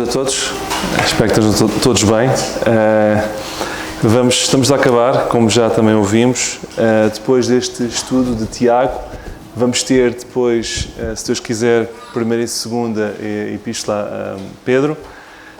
a todos, espero que estejam todos bem. Estamos a acabar, como já também ouvimos, depois deste estudo de Tiago, vamos ter depois, se Deus quiser, primeira e segunda epístola a Pedro.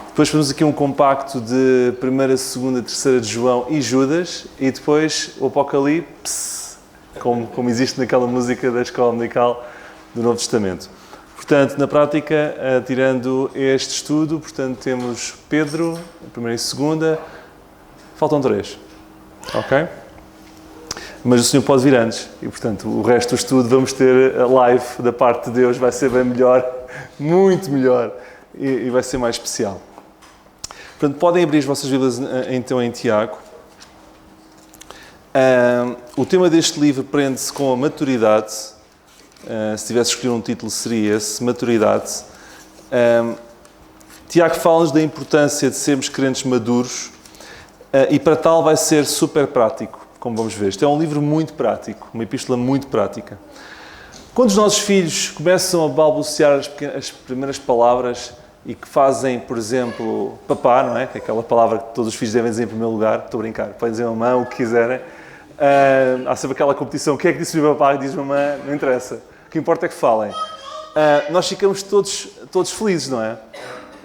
Depois fazemos aqui um compacto de primeira, segunda, terceira de João e Judas, e depois o Apocalipse, como existe naquela música da Escola Dominical do Novo Testamento. Portanto, na prática, tirando este estudo, portanto, temos Pedro, primeira e segunda, faltam 3, ok? Mas o Senhor pode vir antes, e portanto, o resto do estudo vamos ter a live da parte de Deus, vai ser bem melhor, muito melhor, e vai ser mais especial. Portanto, podem abrir as vossas Bíblias então em Tiago. O tema deste livro prende-se com a maturidade. Se tivesse escolhido um título seria esse, maturidade. Tiago fala-nos da importância de sermos crentes maduros e para tal vai ser super prático, como vamos ver. Este é um livro muito prático, uma epístola muito prática. Quando os nossos filhos começam a balbuciar as primeiras palavras e que fazem, por exemplo, papá, não é? Que é aquela palavra que todos os filhos devem dizer em primeiro lugar, estou a brincar, podem dizer mamãe, o que quiserem. Há sempre aquela competição, quem é que disse papá e diz mamãe, não interessa. O que importa é que falem. Nós ficamos todos felizes, não é?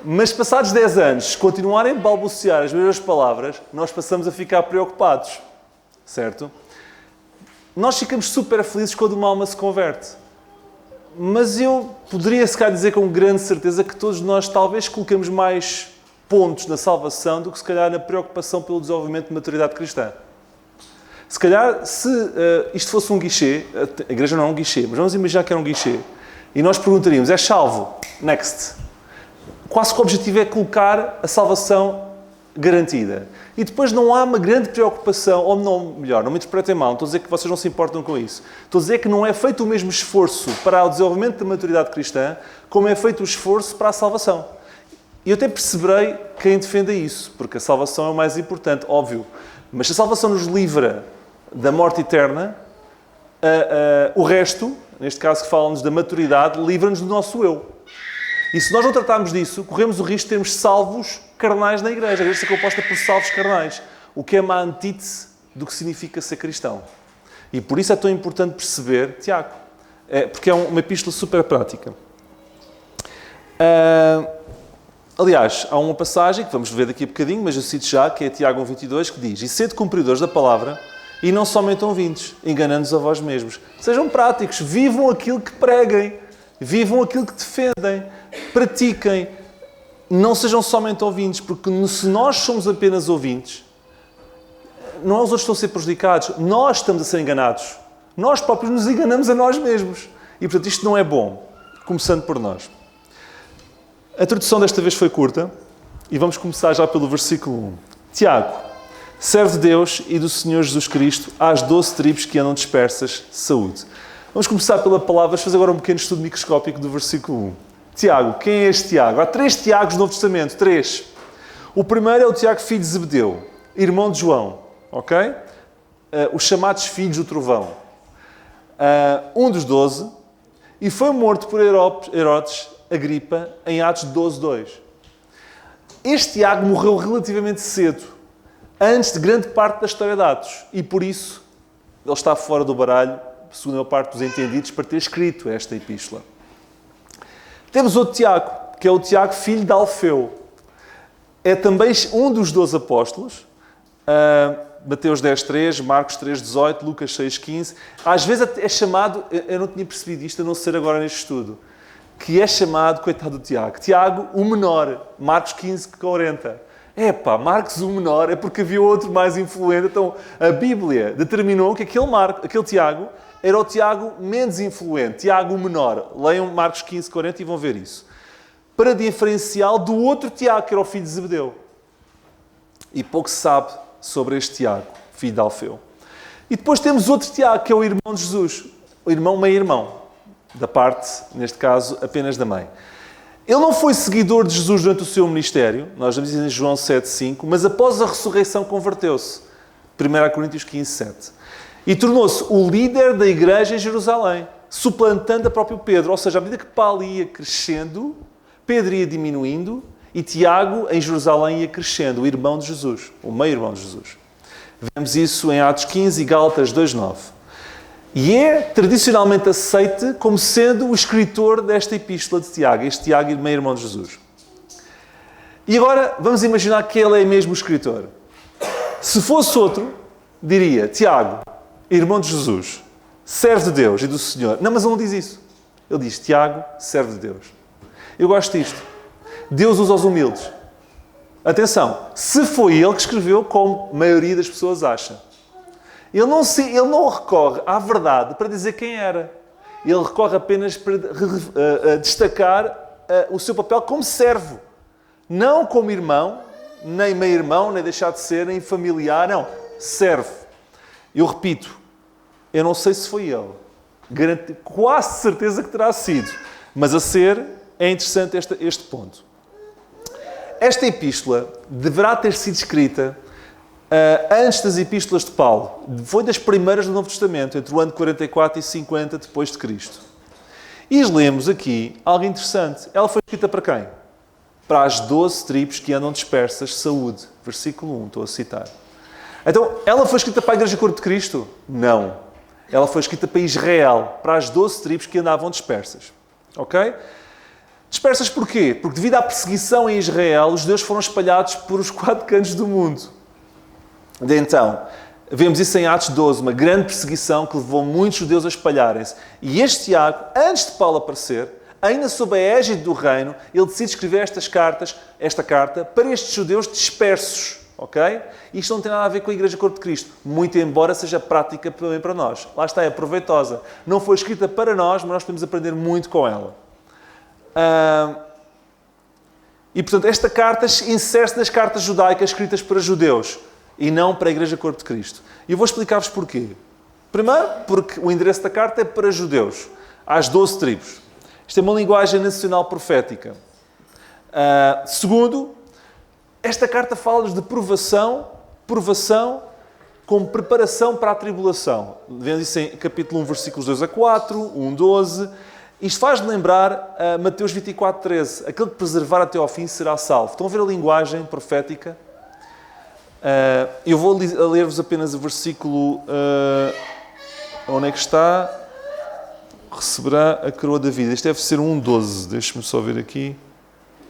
Mas passados 10 anos, se continuarem a balbuciar as mesmas palavras, nós passamos a ficar preocupados, certo? Nós ficamos super felizes quando uma alma se converte. Mas eu poderia, se calhar, dizer com grande certeza que todos nós talvez colocamos mais pontos na salvação do que, se calhar, na preocupação pelo desenvolvimento de maturidade cristã. Se calhar, se isto fosse um guichê, a igreja não é um guichê, mas vamos imaginar que era um guichê, e nós perguntaríamos, és salvo? Next. Quase que o objetivo é colocar a salvação garantida. E depois não há uma grande preocupação, ou não, melhor, não me interpretem mal, não estou a dizer que vocês não se importam com isso. Estou a dizer que não é feito o mesmo esforço para o desenvolvimento da maturidade cristã, como é feito o esforço para a salvação. E eu até perceberei quem defenda isso, porque a salvação é o mais importante, óbvio. Mas se a salvação nos livra da morte eterna, o resto, neste caso que fala-nos da maturidade, livra-nos do nosso eu. E se nós não tratarmos disso, corremos o risco de termos salvos carnais na igreja. A igreja é composta por salvos carnais, o que é uma antítese do que significa ser cristão. E por isso é tão importante perceber Tiago, porque é uma epístola super prática. Aliás, há uma passagem que vamos ver daqui a bocadinho, mas eu cito já, que é Tiago 1:22, que diz: "E sede cumpridores da palavra, e não somente ouvintes, enganando-nos a vós mesmos." Sejam práticos, vivam aquilo que preguem, vivam aquilo que defendem, pratiquem. Não sejam somente ouvintes, porque se nós somos apenas ouvintes, não é os outros que estão a ser prejudicados, nós estamos a ser enganados. Nós próprios nos enganamos a nós mesmos. E, portanto, isto não é bom, começando por nós. A tradução desta vez foi curta e vamos começar já pelo versículo 1. Tiago, servo de Deus e do Senhor Jesus Cristo, às 12 tribos que andam dispersas, saúde. Vamos começar pela palavra, vamos fazer agora um pequeno estudo microscópico do versículo 1. Tiago, quem é este Tiago? Há 3 Tiagos no Novo Testamento, 3. O primeiro é o Tiago, filho de Zebedeu, irmão de João, ok? Os chamados filhos do trovão. Um dos 12, e foi morto por Herodes Agripa em Atos 12:2. Este Tiago morreu relativamente cedo, antes de grande parte da história de Atos, e por isso ele está fora do baralho, segundo a parte dos entendidos, para ter escrito esta epístola. Temos outro Tiago, que é o Tiago, filho de Alfeu. É também um dos 12 apóstolos. Mateus 10:3, Marcos 3:18, Lucas 6:15. Às vezes é chamado, eu não tinha percebido isto, a não ser agora neste estudo, que é chamado, coitado do Tiago, Tiago o menor, Marcos 15:40. Marcos o menor é porque havia outro mais influente. Então, a Bíblia determinou que aquele Tiago era o Tiago menos influente, Tiago o menor. Leiam Marcos 15:40 e vão ver isso. Para diferenciá-lo do outro Tiago, que era o filho de Zebedeu. E pouco se sabe sobre este Tiago, filho de Alfeu. E depois temos outro Tiago, que é o irmão de Jesus. O irmão meio-irmão. Da parte, neste caso, apenas da mãe. Ele não foi seguidor de Jesus durante o seu ministério, nós vemos em João 7:5, mas após a ressurreição converteu-se. 1 Coríntios 15:7. E tornou-se o líder da igreja em Jerusalém, suplantando a próprio Pedro. Ou seja, à medida que Paulo ia crescendo, Pedro ia diminuindo e Tiago em Jerusalém ia crescendo, o irmão de Jesus, o meio-irmão de Jesus. Vemos isso em Atos 15 e Gálatas 2:9. E é tradicionalmente aceite como sendo o escritor desta epístola de Tiago, este Tiago, meio-irmão de Jesus. E agora vamos imaginar que ele é mesmo o escritor. Se fosse outro, diria Tiago, irmão de Jesus, servo de Deus e do Senhor. Não, mas ele não diz isso. Ele diz Tiago, servo de Deus. Eu gosto disto. Deus usa os humildes. Atenção, se foi ele que escreveu, como a maioria das pessoas acha. Ele não recorre à verdade para dizer quem era. Ele recorre apenas para destacar o seu papel como servo. Não como irmão, nem meio-irmão, nem deixar de ser, nem familiar. Não, servo. Eu repito, eu não sei se foi ele. Garanto, quase certeza que terá sido. Mas a ser, é interessante este ponto. Esta epístola deverá ter sido escrita antes das epístolas de Paulo. Foi das primeiras do Novo Testamento, entre o ano 44 e 50 depois de Cristo. E lemos aqui algo interessante. Ela foi escrita para quem? Para as 12 tribos que andam dispersas, saúde. Versículo 1, estou a citar. Então, ela foi escrita para a Igreja Corpo de Cristo? Não. Ela foi escrita para Israel, para as 12 tribos que andavam dispersas. Ok? Dispersas porquê? Porque devido à perseguição em Israel, os judeus foram espalhados por os 4 cantos do mundo. Então, vemos isso em Atos 12, uma grande perseguição que levou muitos judeus a espalharem-se. E este Tiago, antes de Paulo aparecer, ainda sob a égide do reino, ele decide escrever esta carta para estes judeus dispersos. Ok? Isto não tem nada a ver com a Igreja Corpo de Cristo, muito embora seja prática também para nós. Lá está, é proveitosa. Não foi escrita para nós, mas nós podemos aprender muito com ela. E, portanto, esta carta insere-se nas cartas judaicas escritas para judeus e não para a Igreja Corpo de Cristo. E eu vou explicar-vos porquê. Primeiro, porque o endereço da carta é para judeus, às 12 tribos. Isto é uma linguagem nacional profética. Segundo, esta carta fala-nos de provação como preparação para a tribulação. Vemos isso em capítulo 1, versículos 2 a 4, 1, 12. Isto faz-me lembrar Mateus 24, 13. Aquele que preservar até ao fim será salvo. Estão a ver a linguagem profética? Eu vou ler-vos apenas o versículo... onde é que está? Receberá a coroa da vida. Isto deve ser 1,12. Deixe-me só ver aqui.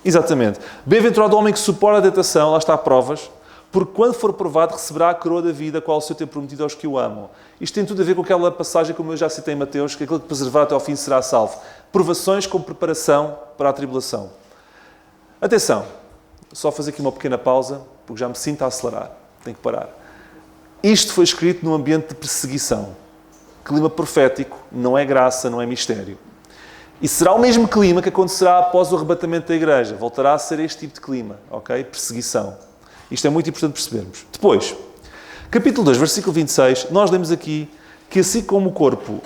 Exatamente. Bem-aventurado o homem que suporta a tentação, lá está provas, porque quando for provado receberá a coroa da vida, qual o Senhor tem prometido aos que o amam. Isto tem tudo a ver com aquela passagem, como eu já citei em Mateus, que aquele que preservar até ao fim será salvo. Provações como preparação para a tribulação. Atenção, só fazer aqui uma pequena pausa, porque já me sinto a acelerar. Tenho que parar. Isto foi escrito num ambiente de perseguição. Clima profético, não é graça, não é mistério. E será o mesmo clima que acontecerá após o arrebatamento da igreja. Voltará a ser este tipo de clima, ok? Perseguição. Isto é muito importante percebermos. Depois, capítulo 2, versículo 26, nós lemos aqui que assim como o corpo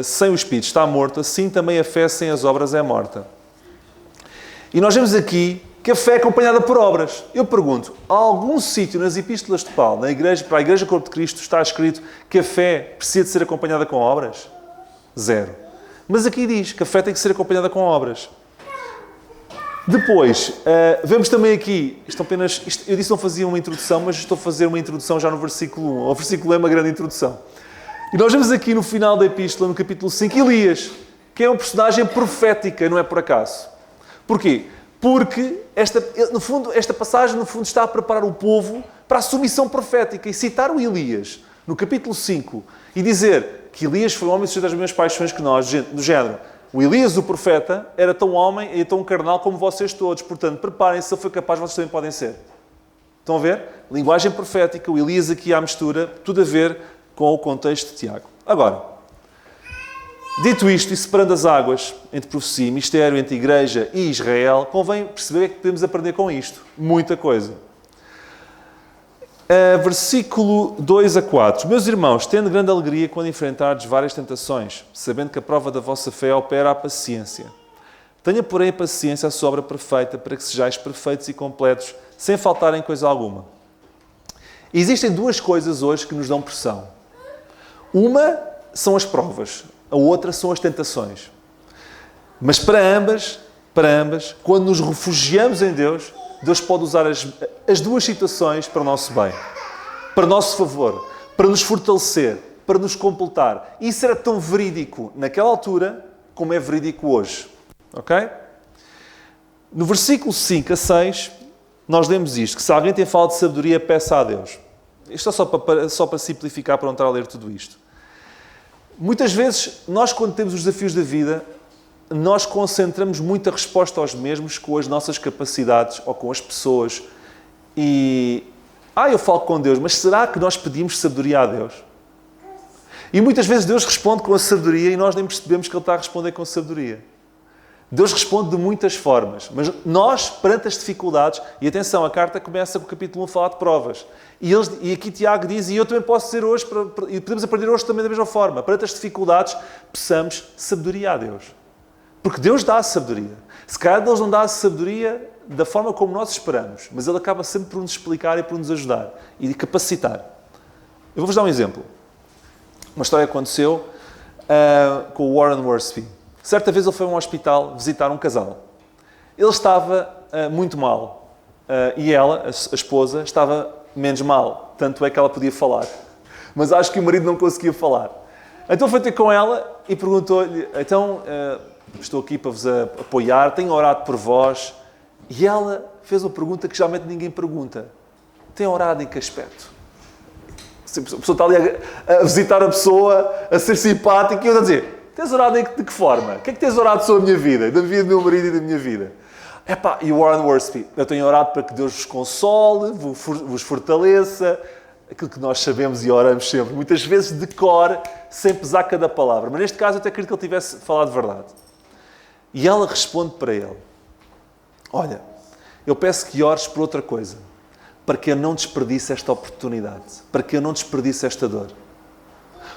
sem o espírito está morto, assim também a fé sem as obras é morta. E nós vemos aqui que a fé é acompanhada por obras. Eu pergunto, há algum sítio nas epístolas de Paulo, para a Igreja Corpo de Cristo, está escrito que a fé precisa de ser acompanhada com obras? Zero. Mas aqui diz que a fé tem que ser acompanhada com obras. Depois, vemos também aqui, eu disse que não fazia uma introdução, mas estou a fazer uma introdução já no versículo 1. O versículo é uma grande introdução. E nós vemos aqui no final da epístola, no capítulo 5, Elias, que é uma personagem profética, não é por acaso. Porquê? Porque esta passagem, no fundo, está a preparar o povo para a submissão profética. E citar o Elias, no capítulo 5, e dizer que Elias foi um homem sujeito às mesmas paixões que nós, do género. O Elias, o profeta, era tão homem e tão carnal como vocês todos. Portanto, preparem-se, se ele foi capaz, vocês também podem ser. Estão a ver? Linguagem profética, o Elias aqui à mistura, tudo a ver com o contexto de Tiago. Agora, dito isto e separando as águas entre profecia e mistério, entre igreja e Israel, convém perceber o que é que podemos aprender com isto. Muita coisa. Versículo 2 a 4. Meus irmãos, tendo grande alegria quando enfrentardes várias tentações, sabendo que a prova da vossa fé opera a paciência. Tenha, porém, a paciência a sua obra perfeita, para que sejais perfeitos e completos, sem faltarem coisa alguma. Existem duas coisas hoje que nos dão pressão. Uma são as provas, a outra são as tentações. Mas para ambas para ambas. Quando nos refugiamos em Deus, Deus pode usar as duas situações para o nosso bem, para o nosso favor, para nos fortalecer, para nos completar. Isso era tão verídico naquela altura como é verídico hoje. Ok? No versículo 5 a 6, nós lemos isto, que se alguém tem falta de sabedoria, peça a Deus. Isto é só para simplificar, para não estar a ler tudo isto. Muitas vezes, nós quando temos os desafios da vida, nós concentramos muita resposta aos mesmos com as nossas capacidades ou com as pessoas. Eu falo com Deus, mas será que nós pedimos sabedoria a Deus? E muitas vezes Deus responde com a sabedoria e nós nem percebemos que Ele está a responder com sabedoria. Deus responde de muitas formas, mas nós, perante as dificuldades, e atenção, a carta começa com o capítulo 1 a falar de provas. E aqui Tiago diz, e eu também posso dizer hoje, e podemos aprender hoje também da mesma forma, perante as dificuldades, peçamos sabedoria a Deus. Porque Deus dá a sabedoria. Se calhar Deus não dá a sabedoria da forma como nós esperamos, mas Ele acaba sempre por nos explicar e por nos ajudar e capacitar. Eu vou-vos dar um exemplo. Uma história que aconteceu com o Warren Worsby. Certa vez ele foi a um hospital visitar um casal. Ele estava muito mal. E ela, a esposa, estava menos mal. Tanto é que ela podia falar. Mas acho que o marido não conseguia falar. Então foi ter com ela e perguntou-lhe, então, estou aqui para vos apoiar, tenho orado por vós. E ela fez uma pergunta que geralmente ninguém pergunta. Tem orado em que aspecto? A pessoa está ali a visitar a pessoa, a ser simpática e eu a dizer, tens orado de que forma? O que é que tens orado sobre a minha vida? Da vida do meu marido e da minha vida? E o Warren Worsby, eu tenho orado para que Deus vos console, vos fortaleça, aquilo que nós sabemos e oramos sempre, muitas vezes de cor, sem pesar cada palavra. Mas neste caso eu até acredito que ele tivesse falado de verdade. E ela responde para ele, olha, eu peço que ores por outra coisa, para que eu não desperdice esta oportunidade, para que eu não desperdice esta dor.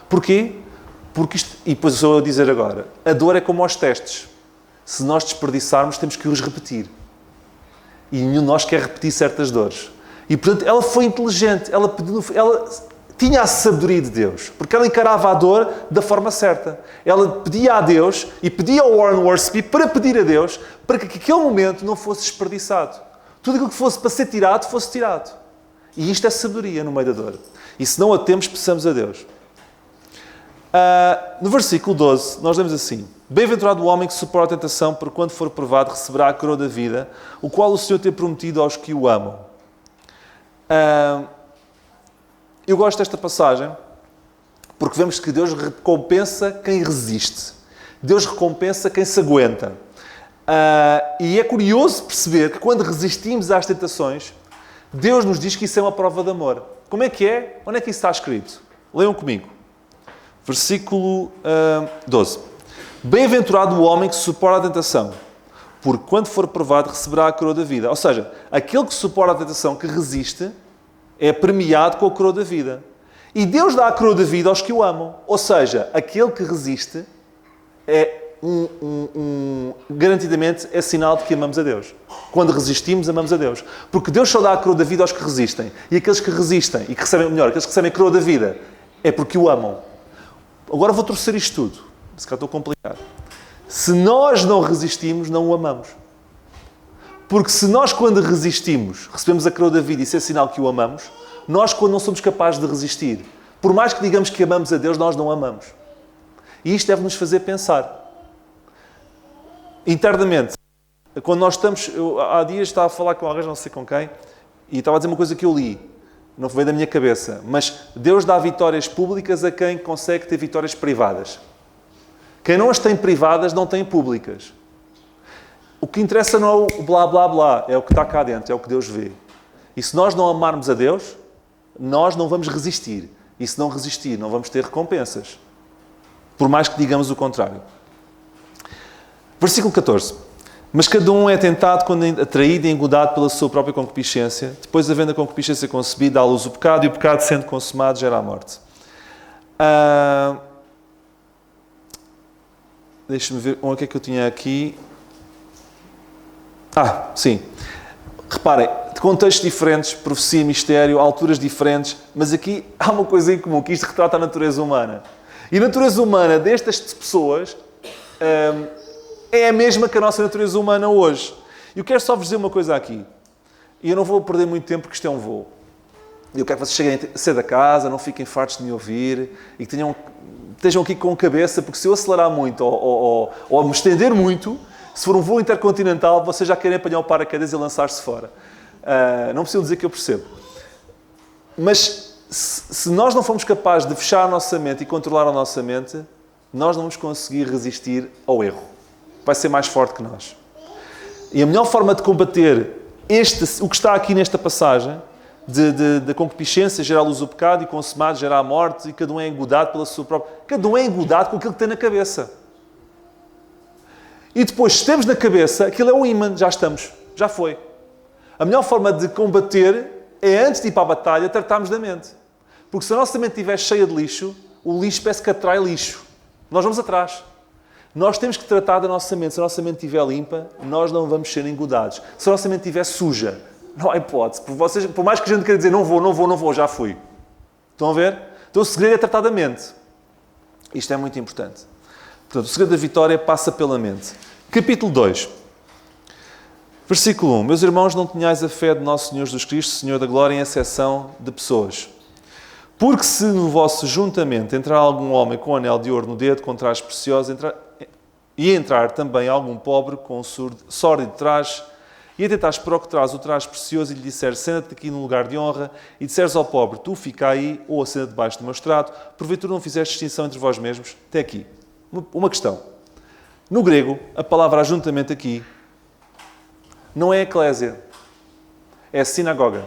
Porquê? Porque isto, e depois sou eu a dizer agora, a dor é como aos testes. Se nós desperdiçarmos, temos que os repetir. E nenhum de nós quer repetir certas dores. E, portanto, ela foi inteligente. Ela tinha a sabedoria de Deus. Porque ela encarava a dor da forma certa. Ela pedia a Deus e pedia ao Warren Worsby para pedir a Deus para que aquele momento não fosse desperdiçado. Tudo aquilo que fosse para ser tirado, fosse tirado. E isto é sabedoria no meio da dor. E se não a temos, peçamos a Deus. No versículo 12, nós lemos assim: bem-aventurado o homem que suporta a tentação, porque quando for provado receberá a coroa da vida, o qual o Senhor tem prometido aos que o amam. Eu gosto desta passagem porque vemos que Deus recompensa quem resiste. Deus recompensa quem se aguenta. E é curioso perceber que quando resistimos às tentações, Deus nos diz que isso é uma prova de amor. Como é que é? Onde é que isso está escrito? Leiam comigo. Versículo 12. Bem-aventurado o homem que suporta a tentação, porque quando for provado receberá a coroa da vida. Ou seja, aquele que suporta a tentação, que resiste, é premiado com a coroa da vida. E Deus dá a coroa da vida aos que o amam. Ou seja, aquele que resiste é garantidamente é sinal de que amamos a Deus. Quando resistimos, amamos a Deus. Porque Deus só dá a coroa da vida aos que resistem. E aqueles que resistem e que recebem, melhor, aqueles que recebem a coroa da vida, é porque o amam. Agora vou torcer isto tudo. Se calhar estou complicado. Se nós não resistimos, não o amamos. Porque se nós, quando resistimos, recebemos a coroa da vida e isso é sinal que o amamos, nós, quando não somos capazes de resistir, por mais que digamos que amamos a Deus, nós não amamos. E isto deve nos fazer pensar. Internamente, quando nós estamos... há dias estava a falar com alguém, não sei com quem, e estava a dizer uma coisa que eu li. Não veio da minha cabeça. Mas Deus dá vitórias públicas a quem consegue ter vitórias privadas. Quem não as tem privadas, não tem públicas. O que interessa não é o blá, blá, blá. É o que está cá dentro. É o que Deus vê. E se nós não amarmos a Deus, nós não vamos resistir. E se não resistir, não vamos ter recompensas. Por mais que digamos o contrário. Versículo 14. Mas cada um é tentado quando é atraído e engodado pela sua própria concupiscência. Depois, havendo a concupiscência concebida, dá à luz o pecado, e o pecado, sendo consumado, gera a morte. Deixa-me ver o que é que eu tinha aqui. Sim. Reparem, de contextos diferentes, profecia, mistério, alturas diferentes, mas aqui há uma coisa em comum, que isto retrata a natureza humana. E a natureza humana destas pessoas é a mesma que a nossa natureza humana hoje. E eu quero só vos dizer uma coisa aqui. E eu não vou perder muito tempo porque isto é um voo. Eu quero que vocês cheguem cedo a casa, não fiquem fartos de me ouvir e que estejam aqui com cabeça, porque se eu acelerar muito ou me estender muito, se for um voo intercontinental, vocês já querem apanhar o paraquedas e lançar-se fora. Não preciso dizer que eu percebo. Mas se nós não formos capazes de fechar a nossa mente e controlar a nossa mente, nós não vamos conseguir resistir ao erro. Vai ser mais forte que nós. E a melhor forma de combater o que está aqui nesta passagem, da concupiscência, gerar a luz do pecado, e consumado, gerar a morte, e cada um é engodado pela sua própria... Cada um é engodado com aquilo que tem na cabeça. E depois, se temos na cabeça, aquilo é um ímã, já estamos, já foi. A melhor forma de combater é, antes de ir para a batalha, tratarmos da mente. Porque se a nossa mente estiver cheia de lixo, o lixo parece que atrai lixo. Nós vamos atrás. Nós temos que tratar da nossa mente. Se a nossa mente estiver limpa, nós não vamos ser engodados. Se a nossa mente estiver suja, não há hipótese. Por mais que a gente queira dizer não vou, já fui. Estão a ver? Então o segredo é tratar da mente. Isto é muito importante. Portanto, o segredo da vitória passa pela mente. Capítulo 2. Versículo 1. Meus irmãos, não tenhais a fé de nosso Senhor Jesus Cristo, Senhor da Glória, em exceção de pessoas. Porque se no vosso juntamento entrar algum homem com um anel de ouro no dedo, com trajes preciosos, e entrar também algum pobre com um sórdido traje, e atentares para o que traz o traje precioso, e lhe disseres, senta-te aqui no lugar de honra, e disseres ao pobre, tu fica aí, ou assenta debaixo do meu estrado, porventura não fizeste distinção entre vós mesmos? Até aqui. Uma questão. No grego, a palavra ajuntamento aqui não é eclésia, é sinagoga.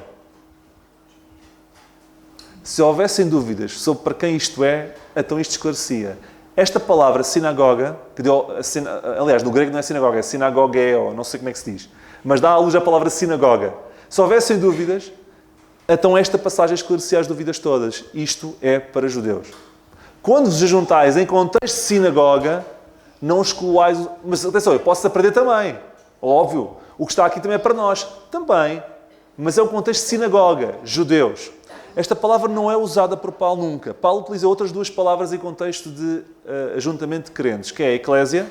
Se houvessem dúvidas sobre para quem isto é, então isto esclarecia. Esta palavra sinagoga, aliás, no grego não é sinagoga, é sinagogeo, não sei como é que se diz, mas dá à luz a palavra sinagoga. Se houvessem dúvidas, então esta passagem esclarecia as dúvidas todas. Isto é para judeus. Quando vos ajuntais em contexto de sinagoga, não excluais... Mas atenção, eu posso aprender também. Óbvio. O que está aqui também é para nós. Também. Mas é o contexto de sinagoga. Judeus. Esta palavra não é usada por Paulo nunca. Paulo utiliza outras duas palavras em contexto de ajuntamento de crentes, que é a eclésia,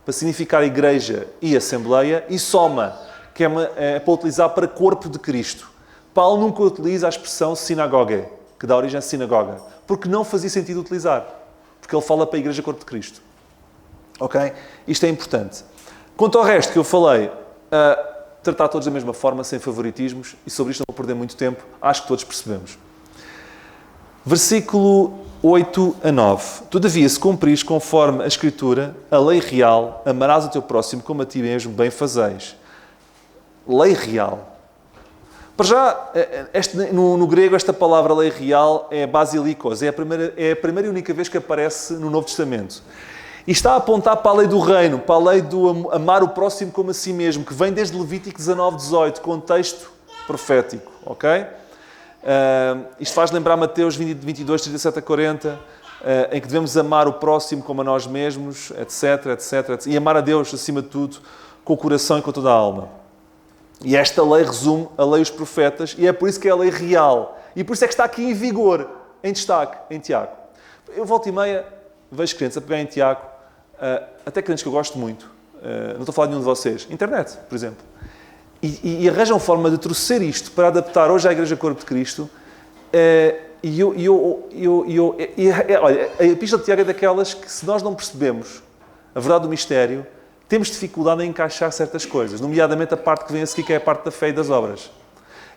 para significar igreja e assembleia, e soma, que é para utilizar para corpo de Cristo. Paulo nunca utiliza a expressão sinagoga, que dá origem à sinagoga, porque não fazia sentido utilizar, porque ele fala para a igreja corpo de Cristo. Ok? Isto é importante. Quanto ao resto que eu falei, tratar todos da mesma forma, sem favoritismos, e sobre isto não vou perder muito tempo, acho que todos percebemos. Versículo 8 a 9. Todavia, se cumprires conforme a Escritura, a lei real, amarás o teu próximo como a ti mesmo, bem fazeis. Lei real. Para já, no grego, esta palavra lei real é basilikos, é a primeira e única vez que aparece no Novo Testamento. E está a apontar para a lei do reino, para a lei do amar o próximo como a si mesmo, que vem desde Levítico 19:18, contexto profético, ok? Isto faz lembrar Mateus 22, 37 a 40, em que devemos amar o próximo como a nós mesmos, etc, etc, e amar a Deus, acima de tudo, com o coração e com toda a alma. E esta lei resume a lei dos profetas, e é por isso que é a lei real. E por isso é que está aqui em vigor, em destaque, em Tiago. Eu volta e meia vejo crentes a pegar em Tiago, até crentes que eu gosto muito, não estou a falar de nenhum de vocês, internet, por exemplo, e arranjam forma de trouxer isto para adaptar hoje à Igreja Corpo de Cristo, olha, a Epístola de Tiago é daquelas que, se nós não percebemos a verdade do mistério, temos dificuldade em encaixar certas coisas, nomeadamente a parte que vem a seguir, que é a parte da fé e das obras.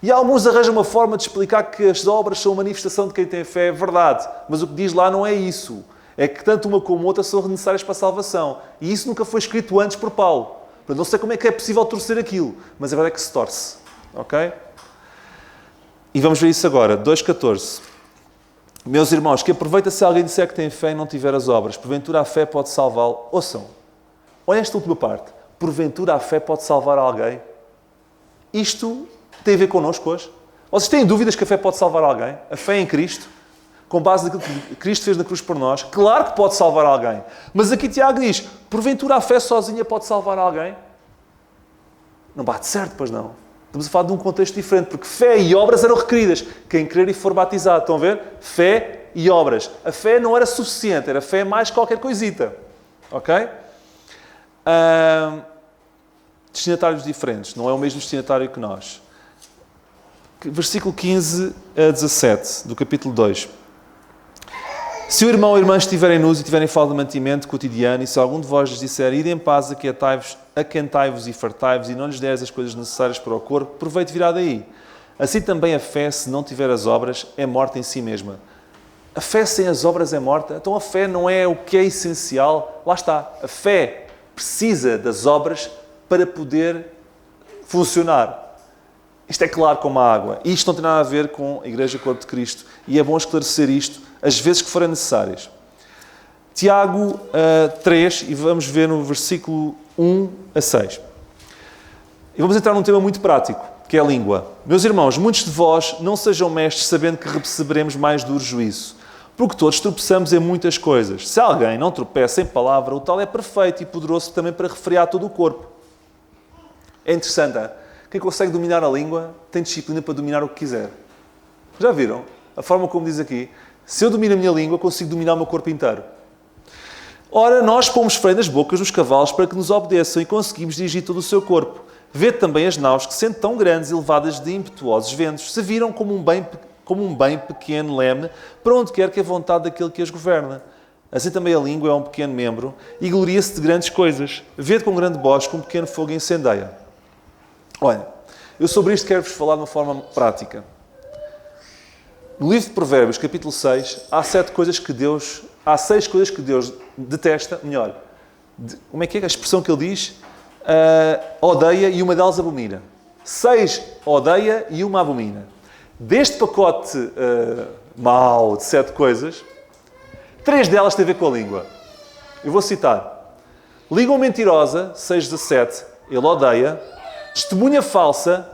E alguns arranjam uma forma de explicar que as obras são a manifestação de quem tem fé, é verdade, mas o que diz lá não é isso. É que tanto uma como outra são necessárias para a salvação. E isso nunca foi escrito antes por Paulo. Portanto, não sei como é que é possível torcer aquilo, mas a verdade é que se torce. Ok? E vamos ver isso agora. 2,14. Meus irmãos, que aproveita se alguém disser que tem fé e não tiver as obras. Porventura a fé pode salvá-lo. Ouçam. Olha esta última parte. Porventura a fé pode salvar alguém. Isto tem a ver connosco hoje. Vocês têm dúvidas que a fé pode salvar alguém? A fé em Cristo, com base naquilo que Cristo fez na cruz por nós, claro que pode salvar alguém. Mas aqui Tiago diz, porventura a fé sozinha pode salvar alguém? Não bate certo, pois não. Estamos a falar de um contexto diferente, porque fé e obras eram requeridas. Quem crer e for batizado, estão a ver? Fé e obras. A fé não era suficiente, era fé mais qualquer coisita. Ok? Destinatários diferentes, não é o mesmo destinatário que nós. Versículo 15 a 17, do capítulo 2. Se o irmão ou a irmã estiverem nus e tiverem falta de mantimento cotidiano, e se algum de vós lhes disser, ide em paz, aquentai-vos e fartai-vos, e não lhes deres as coisas necessárias para o corpo, proveito virá daí. Assim também a fé, se não tiver as obras, é morta em si mesma. A fé sem as obras é morta? Então a fé não é o que é essencial? Lá está. A fé precisa das obras para poder funcionar. Isto é claro como a água. E isto não tem nada a ver com a Igreja Corpo de Cristo. E é bom esclarecer isto as vezes que forem necessárias. Tiago 3, e vamos ver no versículo 1 a 6. E vamos entrar num tema muito prático, que é a língua. Meus irmãos, muitos de vós não sejam mestres sabendo que receberemos mais duro juízo, porque todos tropeçamos em muitas coisas. Se alguém não tropeça em palavra, o tal é perfeito e poderoso também para refrear todo o corpo. É interessante, hein? Quem consegue dominar a língua tem disciplina para dominar o que quiser. Já viram? A forma como diz aqui. Se eu domino a minha língua, consigo dominar o meu corpo inteiro. Ora, nós pomos freio nas bocas dos cavalos para que nos obedeçam e conseguimos dirigir todo o seu corpo. Vede também as naus que, sendo tão grandes e levadas de impetuosos ventos, se viram como um bem pequeno leme para onde quer que a vontade daquele que as governa. Assim também a língua é um pequeno membro e gloria-se de grandes coisas. Vede com grande bosque um pequeno fogo incendeia. Olha, eu sobre isto quero-vos falar de uma forma prática. No livro de Provérbios, capítulo 6, há 6 coisas que Deus detesta, melhor, como é que é a expressão que ele diz? Odeia e uma delas abomina. 6 odeia e uma abomina. Deste pacote mau de 7 coisas, 3 delas têm a ver com a língua. Eu vou citar. Língua mentirosa, 6:17, ele odeia. Testemunha falsa,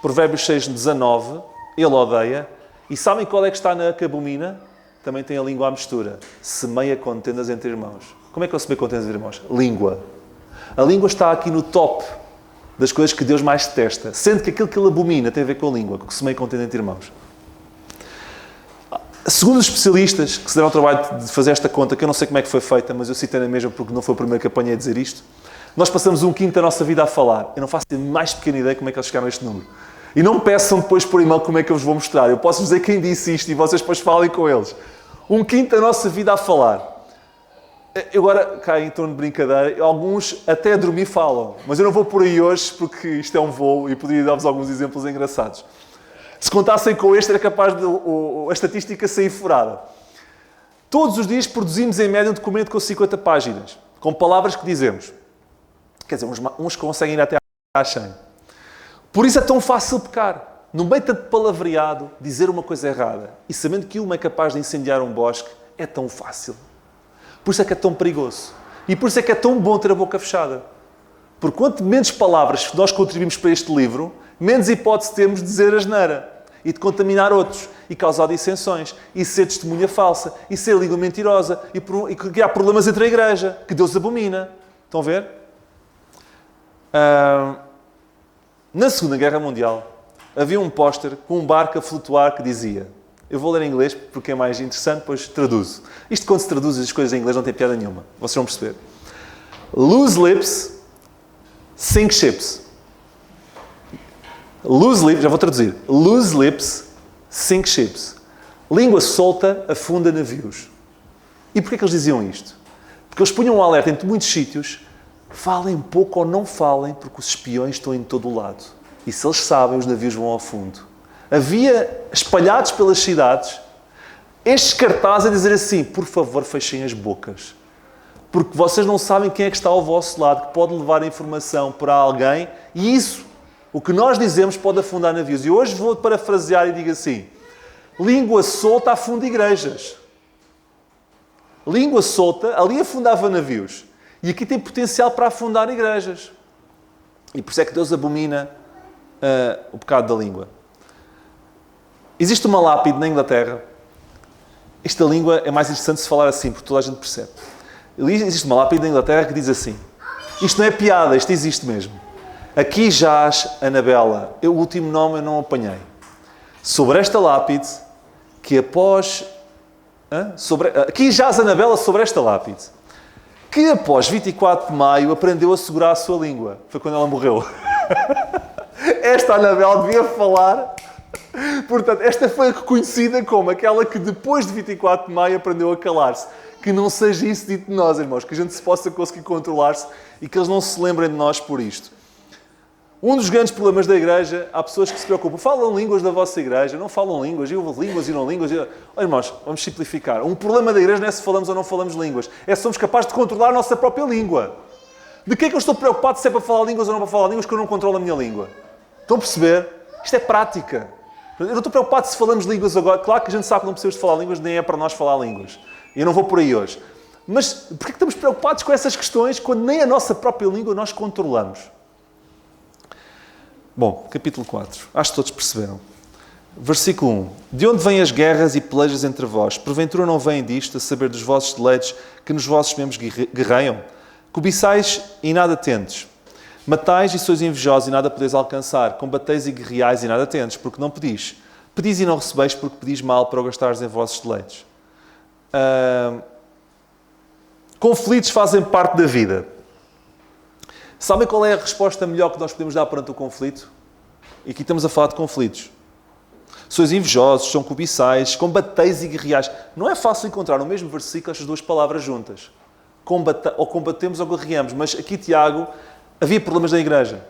Provérbios 6:19, ele odeia. E sabem qual é que está na que abomina? Também tem a língua à mistura. Semeia contendas entre irmãos. Como é que eu semeio contendas entre irmãos? Língua. A língua está aqui no top das coisas que Deus mais detesta. Sendo que aquilo que ele abomina tem a ver com a língua, que semeia contendas entre irmãos. Segundo os especialistas que se deram ao trabalho de fazer esta conta, que eu não sei como é que foi feita, mas eu citei na mesma porque não foi o primeiro que apanhei a dizer isto, nós passamos 1/5 da nossa vida a falar. Eu não faço a mais pequena ideia como é que eles chegaram a este número. E não me peçam depois por e-mail como é que eu vos vou mostrar. Eu posso dizer quem disse isto e vocês depois falem com eles. 1/5 da nossa vida a falar. Eu agora, cá em torno de brincadeira, alguns até a dormir falam. Mas eu não vou por aí hoje porque isto é um voo e poderia dar-vos alguns exemplos engraçados. Se contassem com este, era capaz de a estatística sair furada. Todos os dias produzimos em média um documento com 50 páginas, com palavras que dizemos. Quer dizer, uns conseguem ir até às 100. Por isso é tão fácil pecar. No meio de tanto palavreado, dizer uma coisa errada. E sabendo que uma é capaz de incendiar um bosque, é tão fácil. Por isso é que é tão perigoso. E por isso é que é tão bom ter a boca fechada. Porque quanto menos palavras nós contribuímos para este livro, menos hipótese temos de dizer asneira. E de contaminar outros. E causar dissensões. E ser testemunha falsa. E ser língua mentirosa. E criar problemas entre a igreja. Que Deus abomina. Estão a ver? Na Segunda Guerra Mundial, havia um póster com um barco a flutuar que dizia, eu vou ler em inglês porque é mais interessante, depois traduzo. Isto quando se traduz as coisas em inglês não tem piada nenhuma. Vocês vão perceber. Loose lips, sink ships. Loose lips, já vou traduzir. Loose lips, sink ships. Língua solta afunda navios. E porquê que eles diziam isto? Porque eles punham um alerta em muitos sítios. Falem pouco ou não falem, porque os espiões estão em todo o lado. E se eles sabem, os navios vão ao fundo. Havia, espalhados pelas cidades, estes cartazes a dizer assim, por favor, fechem as bocas. Porque vocês não sabem quem é que está ao vosso lado, que pode levar a informação para alguém. E isso, o que nós dizemos, pode afundar navios. E hoje vou parafrasear e digo assim, língua solta afunda igrejas. Língua solta, ali afundava navios. E aqui tem potencial para afundar igrejas. E por isso é que Deus abomina o pecado da língua. Existe uma lápide na Inglaterra. Esta língua é mais interessante se falar assim, porque toda a gente percebe. Existe uma lápide na Inglaterra que diz assim. Isto não é piada, isto existe mesmo. Aqui jaz Anabela. O último nome eu não apanhei. Sobre esta lápide, que após... Aqui jaz Anabela sobre esta lápide. que após 24 de maio aprendeu a segurar a sua língua. Foi quando ela morreu. Esta Anabel devia falar. Portanto, esta foi reconhecida como aquela que depois de 24 de maio aprendeu a calar-se. Que não seja isso dito de nós, irmãos. Que a gente se possa conseguir controlar-se e que eles não se lembrem de nós por isto. Um dos grandes problemas da igreja, há pessoas que se preocupam. Falam línguas da vossa igreja, não falam línguas, eu línguas e não línguas. Olha, irmãos, vamos simplificar. Um problema da igreja não é se falamos ou não falamos línguas. É se somos capazes de controlar a nossa própria língua. De que é que eu estou preocupado se é para falar línguas ou não para falar línguas, que eu não controlo a minha língua? Estão a perceber? Isto é prática. Eu não estou preocupado se falamos línguas agora. Claro que a gente sabe que não precisamos de falar línguas, nem é para nós falar línguas. E eu não vou por aí hoje. Mas porquê que estamos preocupados com essas questões quando nem a nossa própria língua nós controlamos? Bom, capítulo 4. Acho que todos perceberam. Versículo 1. De onde vêm as guerras e pelejas entre vós? Porventura não vêm disto, a saber dos vossos deleites, que nos vossos membros guerreiam? Cobiçais e nada tendes. Matais e sois invejosos e nada podeis alcançar. Combateis e guerreais e nada tendes, porque não pedis. Pedis e não recebeis, porque pedis mal para o gastares em vossos deleites. Conflitos fazem parte da vida. Sabem qual é a resposta melhor que nós podemos dar perante o conflito? E aqui estamos a falar de conflitos. Sois invejosos, são cobiçais, combateis e guerreais. Não é fácil encontrar no mesmo versículo estas duas palavras juntas. Ou combatemos ou guerreamos. Mas aqui, Tiago, havia problemas na igreja.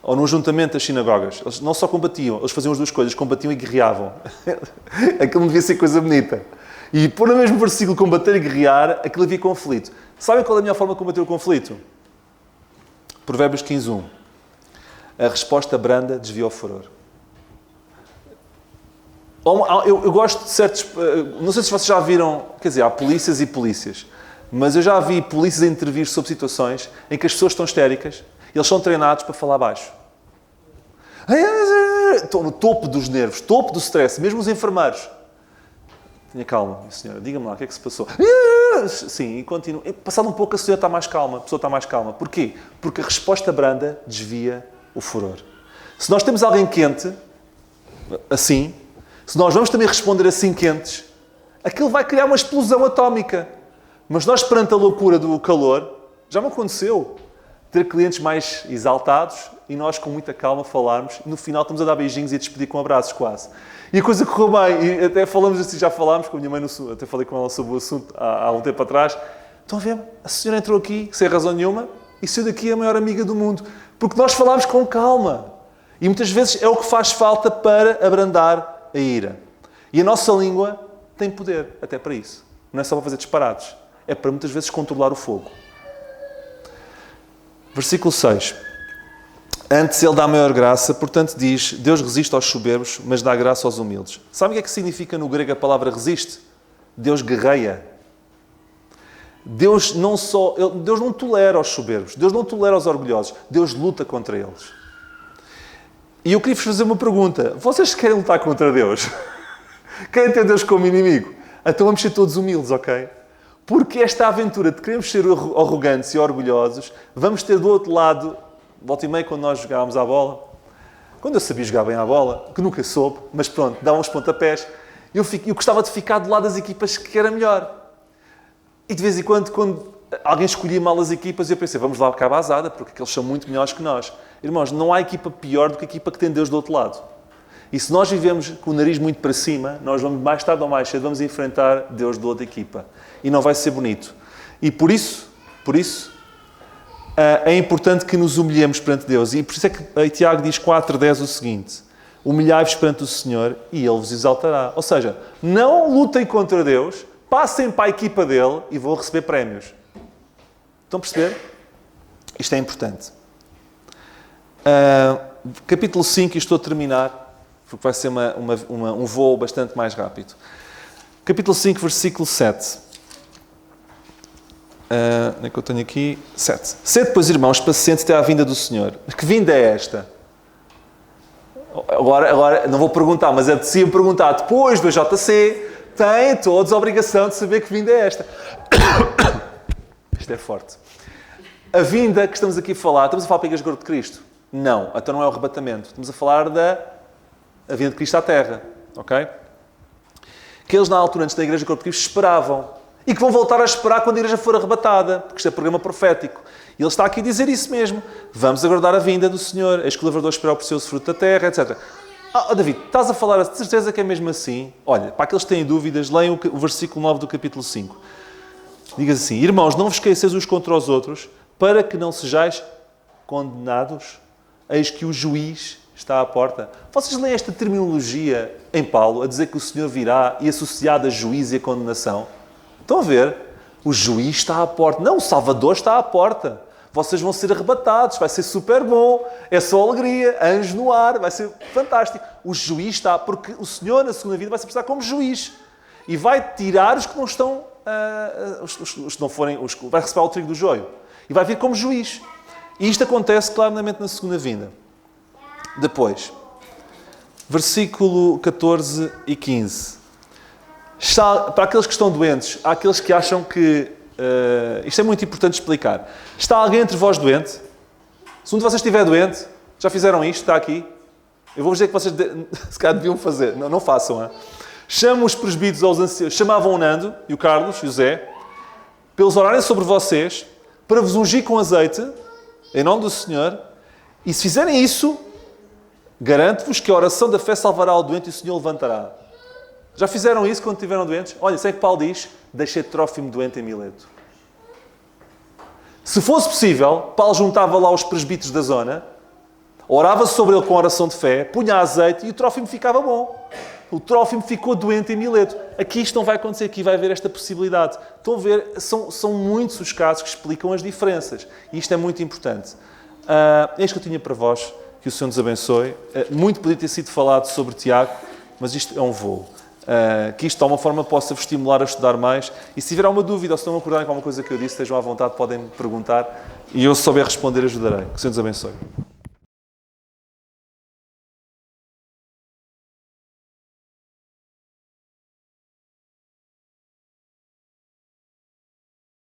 Ou no ajuntamento das sinagogas. Eles não só combatiam, eles faziam as duas coisas. Combatiam e guerreavam. Aquilo não devia ser coisa bonita. E pôr no mesmo versículo combater e guerrear, aquilo havia conflito. Sabem qual é a melhor forma de combater o conflito? Provérbios 15:1. A resposta branda desvia o furor. Eu gosto de certos... Não sei se vocês já viram... Quer dizer, há polícias e polícias. Mas eu já vi polícias a intervir sobre situações em que as pessoas estão histéricas e eles são treinados para falar baixo. Estão no topo dos nervos, topo do stress. Mesmo os enfermeiros. Tenha calma, senhora. Diga-me lá, o que é que se passou? Sim, e continua. Passado um pouco, a senhora está mais calma. A pessoa está mais calma. Porquê? Porque a resposta branda desvia o furor. Se nós temos alguém quente, assim, se nós vamos também responder assim quentes, aquilo vai criar uma explosão atómica. Mas nós, perante a loucura do calor, já me aconteceu ter clientes mais exaltados e nós, com muita calma, falarmos. E no final, estamos a dar beijinhos e a despedir com abraços, quase. E a coisa correu bem. E até falamos assim, já falámos com a minha mãe, até falei com ela sobre o assunto há um tempo atrás. Estão a ver? A senhora entrou aqui, sem razão nenhuma, e saiu daqui a maior amiga do mundo. Porque nós falámos com calma. E muitas vezes é o que faz falta para abrandar a ira. E a nossa língua tem poder, até para isso. Não é só para fazer disparados. É para muitas vezes controlar o fogo. Versículo 6. Antes ele dá maior graça, portanto diz, Deus resiste aos soberbos, mas dá graça aos humildes. Sabe o que é que significa no grego a palavra resiste? Deus guerreia. Deus não tolera os soberbos, Deus não tolera os orgulhosos, Deus luta contra eles. E eu queria-vos fazer uma pergunta. Vocês querem lutar contra Deus? Querem ter Deus como inimigo? Então vamos ser todos humildes, ok? Porque esta aventura de queremos ser arrogantes e orgulhosos, vamos ter do outro lado, volta e meia, quando nós jogávamos à bola, quando eu sabia jogar bem à bola, que nunca soube, mas pronto, dava uns pontapés, eu gostava de ficar do lado das equipas que era melhor. E de vez em quando alguém escolhia mal as equipas, eu pensei, vamos lá cá à basada, porque eles são muito melhores que nós. Irmãos, não há equipa pior do que a equipa que tem Deus do outro lado. E se nós vivemos com o nariz muito para cima, nós vamos, mais tarde ou mais cedo, vamos enfrentar Deus da outra equipa. E não vai ser bonito. E por isso, é importante que nos humilhemos perante Deus. E por isso é que Tiago diz 4:10 o seguinte: humilhai-vos perante o Senhor e Ele vos exaltará. Ou seja, não lutem contra Deus, passem para a equipa dele e vão receber prémios. Estão a perceber? Isto é importante. Capítulo 5, e estou a terminar, porque vai ser um voo bastante mais rápido. Capítulo 5, versículo 7. Onde é que eu tenho aqui? 7. Sede, pois, irmãos, pacientes até à vinda do Senhor. Que vinda é esta? Agora não vou perguntar, mas apetecia-me perguntar. Depois do JC, têm todos a obrigação de saber que vinda é esta. Isto é forte. A vinda que estamos aqui a falar, estamos a falar para a Igreja de Cristo? Não, então não é o arrebatamento. Estamos a falar da vinda de Cristo à Terra. Ok? Que eles, na altura, antes da Igreja de Cristo, esperavam. E que vão voltar a esperar quando a igreja for arrebatada, porque isto é programa profético. E ele está aqui a dizer isso mesmo. Vamos aguardar a vinda do Senhor, eis que o lavrador espera o precioso fruto da terra, etc. David, estás a falar de certeza que é mesmo assim? Olha, para aqueles que têm dúvidas, leiam o versículo 9 do capítulo 5. Diga assim: irmãos, não vos esqueçais uns contra os outros, para que não sejais condenados, eis que o juiz está à porta. Vocês leem esta terminologia em Paulo, a dizer que o Senhor virá e associada a juízo e a condenação? Estão a ver? O juiz está à porta. Não, o Salvador está à porta. Vocês vão ser arrebatados, vai ser super bom, é só alegria, anjo no ar, vai ser fantástico. O juiz está, porque o Senhor na segunda vida vai se apresentar como juiz e vai tirar os que não estão, os que não forem, vai receber o trigo do joio e vai vir como juiz. E isto acontece claramente na segunda vinda. Depois, versículo 14 e 15. Para aqueles que estão doentes, há aqueles que acham que isto é muito importante explicar. Está alguém entre vós doente? Se um de vocês estiver doente, já fizeram isto? Está aqui? Eu vou dizer que vocês se calhar deviam fazer. Não façam, hein? Chamam os presbíteros aos anciãos. Chamavam o Nando e o Carlos e o Zé para eles orarem sobre vocês, para vos ungir com azeite, em nome do Senhor. E se fizerem isso, garanto-vos que a oração da fé salvará o doente e o Senhor levantará. Já fizeram isso quando estiveram doentes? Olha, sei que Paulo diz: deixei Trófimo doente em Mileto. Se fosse possível, Paulo juntava lá os presbíteros da zona, orava sobre ele com oração de fé, punha azeite e o Trófimo ficava bom. O Trófimo ficou doente em Mileto. Aqui isto não vai acontecer, aqui vai haver esta possibilidade. Estão a ver? São muitos os casos que explicam as diferenças. E isto é muito importante. É isto que eu tinha para vós. Que o Senhor nos abençoe. Muito podia ter sido falado sobre Tiago, mas isto é um voo. Que isto de alguma forma possa vos estimular a estudar mais. E se tiver alguma dúvida ou se não acordarem com alguma coisa que eu disse, estejam à vontade, podem me perguntar. E eu, se souber responder, ajudarei. Que o Senhor nos abençoe.